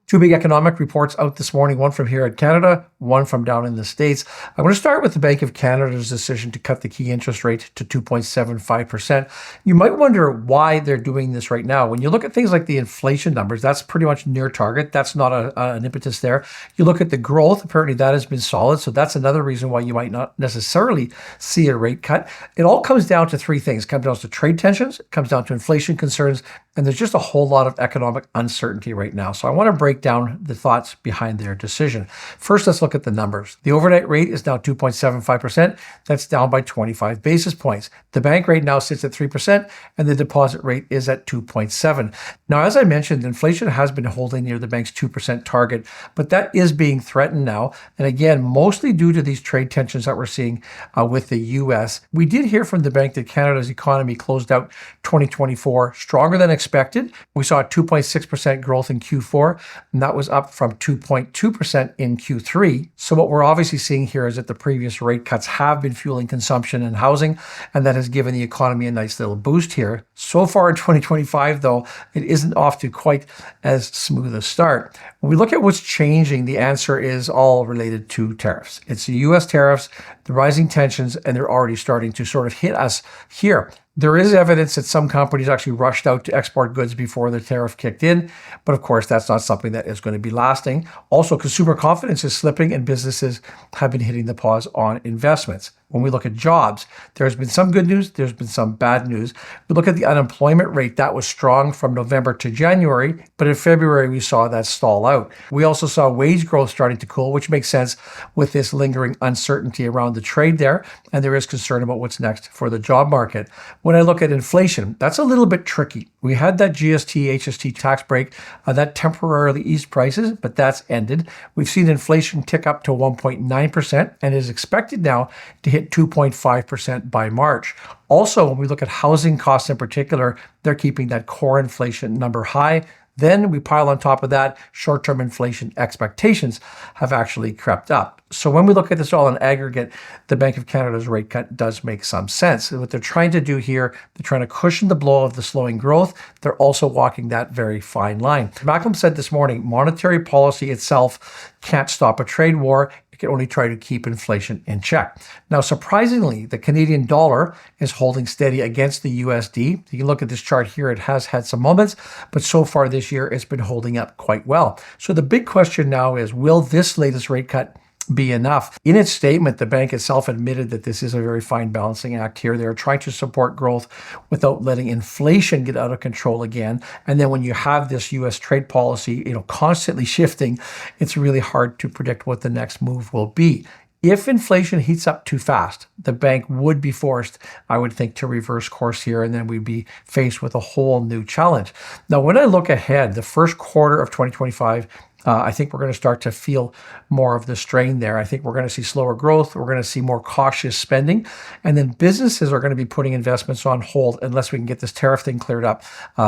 Two big economic reports out this morning, one from here at Canada, one from down in the States. I'm going to start with the Bank of Canada's decision to cut the key interest rate to 2.75%. You might wonder why they're doing this right now. When you look at things like the inflation numbers, that's pretty much near target. That's not an impetus there. You look at the growth, apparently that has been solid. So that's another reason why you might not necessarily see a rate cut. It all comes down to three things. It comes down to trade tensions, it comes down to inflation concerns, and there's just a whole lot of economic uncertainty right now. So I want to break down the thoughts behind their decision. First, let's look at the numbers. The overnight rate is now 2.75%. That's down by 25 basis points. The bank rate now sits at 3%, and the deposit rate is at 2.7. Now, as I mentioned, inflation has been holding near the bank's 2% target, but that is being threatened now. And again, mostly due to these trade tensions that we're seeing with the U.S. We did hear from the bank that Canada's economy closed out 2024 stronger than expected. We saw a 2.6% growth in Q4, and that was up from 2.2% in Q3. So what we're obviously seeing here is that the previous rate cuts have been fueling consumption and housing, and that has given the economy a nice little boost here. So far in 2025, though, it isn't off to quite as smooth a start. When we look at what's changing, the answer is all related to tariffs. It's the U.S. tariffs, the rising tensions, and they're already starting to sort of hit us here. There is evidence that some companies actually rushed out to export goods before the tariff kicked in, but of course that's not something that is going to be lasting. Also, consumer confidence is slipping and businesses have been hitting the pause on investments. When we look at jobs, there's been some good news, there's been some bad news. We look at the unemployment rate, that was strong from November to January, but in February we saw that stall out. We also saw wage growth starting to cool, which makes sense with this lingering uncertainty around the trade there, and there is concern about what's next for the job market. When I look at inflation, that's a little bit tricky. We had that GST, HST tax break that temporarily eased prices, but that's ended. We've seen inflation tick up to 1.9% and is expected now to hit 2.5% by March. Also, when we look at housing costs in particular, they're keeping that core inflation number high. Then we pile on top of that, short-term inflation expectations have actually crept up. So when we look at this all in aggregate, the Bank of Canada's rate cut does make some sense. What they're trying to do here, they're trying to cushion the blow of the slowing growth. They're also walking that very fine line. Malcolm said this morning, monetary policy itself can't stop a trade war. It can only try to keep inflation in check. Now, surprisingly, the Canadian dollar is holding steady against the USD. You can look at this chart here. It has had some moments, but so far this year, it's been holding up quite well. So the big question now is, will this latest rate cut be enough? In its statement, the bank itself admitted that this is a very fine balancing act here. They're trying to support growth without letting inflation get out of control again. And then when you have this U.S. trade policy, constantly shifting, it's really hard to predict what the next move will be. If inflation heats up too fast, the bank would be forced, I would think, to reverse course here, and then we'd be faced with a whole new challenge. Now, when I look ahead, the first quarter of 2025, I think we're going to start to feel more of the strain there. I think we're going to see slower growth. We're going to see more cautious spending. And then businesses are going to be putting investments on hold unless we can get this tariff thing cleared up.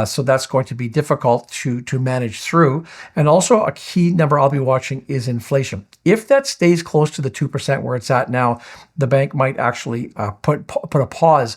So that's going to be difficult to manage through. And also a key number I'll be watching is inflation. If that stays close to the 2% where it's at now, the bank might actually put a pause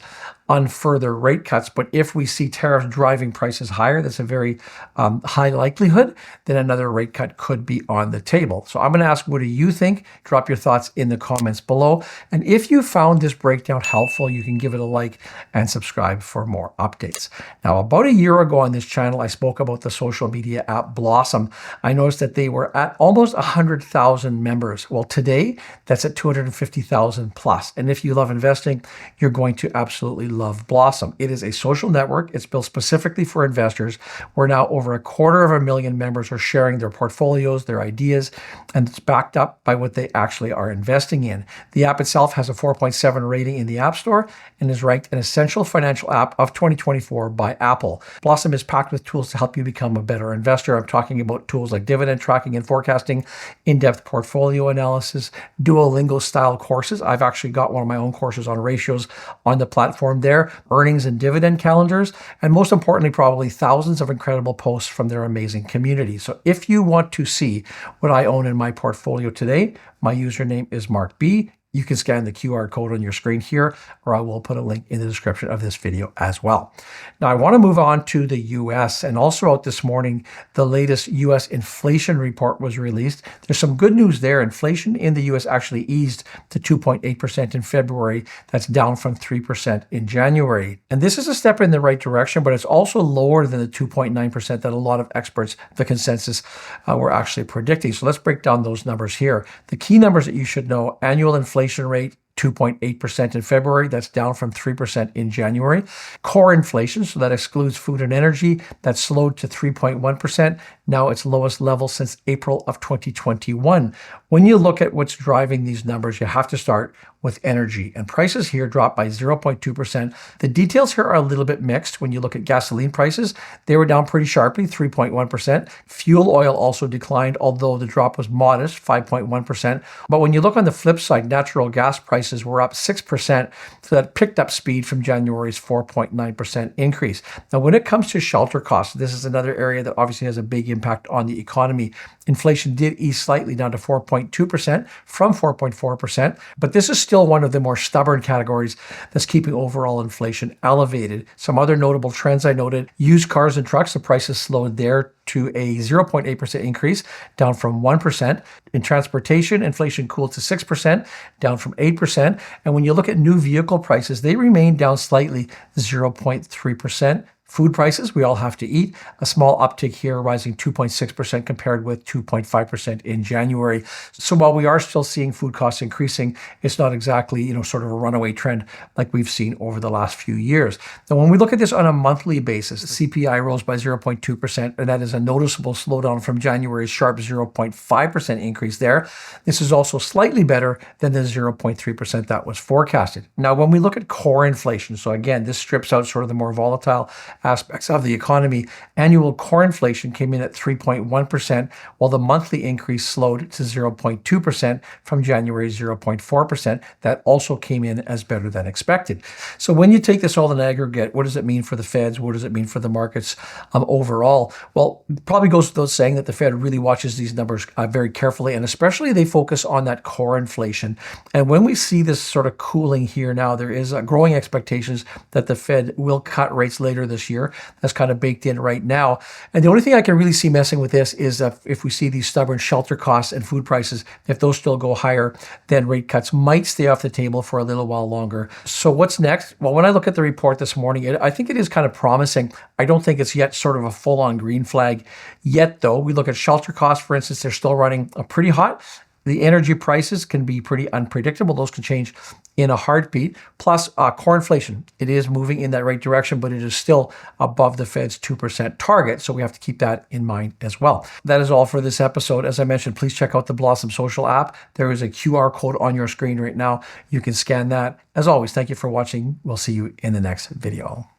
on further rate cuts. But if we see tariffs driving prices higher, that's a very high likelihood, then another rate cut could be on the table. So I'm going to ask, what do you think? Drop your thoughts in the comments below. And if you found this breakdown helpful, you can give it a like and subscribe for more updates. Now, about a year ago on this channel, I spoke about the social media app Blossom. I noticed that they were at almost 100,000 members. Well, today, that's at 250,000 plus. And if you love investing, you're going to absolutely love Blossom. It is a social network. It's built specifically for investors, where now over 250,000 members are sharing their portfolios, their ideas, and it's backed up by what they actually are investing in. The app itself has a 4.7 rating in the App Store and is ranked an essential financial app of 2024 by Apple. Blossom is packed with tools to help you become a better investor. I'm talking about tools like dividend tracking and forecasting, in-depth portfolio analysis, Duolingo-style courses. I've actually got one of my own courses on ratios on the platform there, earnings and dividend calendars, and most importantly, probably thousands of incredible posts from their amazing community. So if you want to see what I own in my portfolio today, my username is Mark B. you can scan the QR code on your screen here, or I will put a link in the description of this video as well. Now, I want to move on to the US, and also out this morning, the latest US inflation report was released. There's some good news there. Inflation in the US actually eased to 2.8% in February. That's down from 3% in January. And this is a step in the right direction, but it's also lower than the 2.9% that a lot of experts, the consensus, were actually predicting. So let's break down those numbers here. The key numbers that you should know: annual inflation rate, 2.8% in February. That's down from 3% in January. Core inflation, so that excludes food and energy, that slowed to 3.1%. Now its lowest level since April of 2021. When you look at what's driving these numbers, you have to start with energy. And prices here dropped by 0.2%. The details here are a little bit mixed. When you look at gasoline prices, they were down pretty sharply, 3.1%. Fuel oil also declined, although the drop was modest, 5.1%. But when you look on the flip side, natural gas prices were up 6%. So that picked up speed from January's 4.9% increase. Now, when it comes to shelter costs, this is another area that obviously has a big impact on the economy. Inflation did ease slightly down to 4.2% from 4.4%, but this is still one of the more stubborn categories that's keeping overall inflation elevated. Some other notable trends I noted: used cars and trucks, the prices slowed there to a 0.8% increase, down from 1%. In transportation, inflation cooled to 6%, down from 8%. And when you look at new vehicle prices, they remain down slightly, 0.3%. Food prices, we all have to eat. A small uptick here, rising 2.6% compared with 2.5% in January. So while we are still seeing food costs increasing, it's not exactly, sort of a runaway trend like we've seen over the last few years. Now, when we look at this on a monthly basis, CPI rose by 0.2%, and that is a noticeable slowdown from January's sharp 0.5% increase there. This is also slightly better than the 0.3% that was forecasted. Now, when we look at core inflation, so again, this strips out sort of the more volatile aspects of the economy, annual core inflation came in at 3.1%, while the monthly increase slowed to 0.2% from January's 0.4%. That also came in as better than expected. So when you take this all in aggregate, what does it mean for the Feds? What does it mean for the markets overall? Well, it probably goes without saying that the Fed really watches these numbers very carefully, and especially they focus on that core inflation. And when we see this sort of cooling here now, there is growing expectations that the Fed will cut rates later this year. That's kind of baked in right now. And the only thing I can really see messing with this is if we see these stubborn shelter costs and food prices, if those still go higher, then rate cuts might stay off the table for a little while longer. So what's next? Well, when I look at the report this morning, I think it is kind of promising. I don't think it's yet sort of a full-on green flag yet, though. We look at shelter costs, for instance, they're still running pretty hot. The energy prices can be pretty unpredictable. Those can change in a heartbeat. Plus, core inflation, it is moving in that right direction, but it is still above the Fed's 2% target. So we have to keep that in mind as well. That is all for this episode. As I mentioned, please check out the Blossom Social app. There is a QR code on your screen right now. You can scan that. As always, thank you for watching. We'll see you in the next video.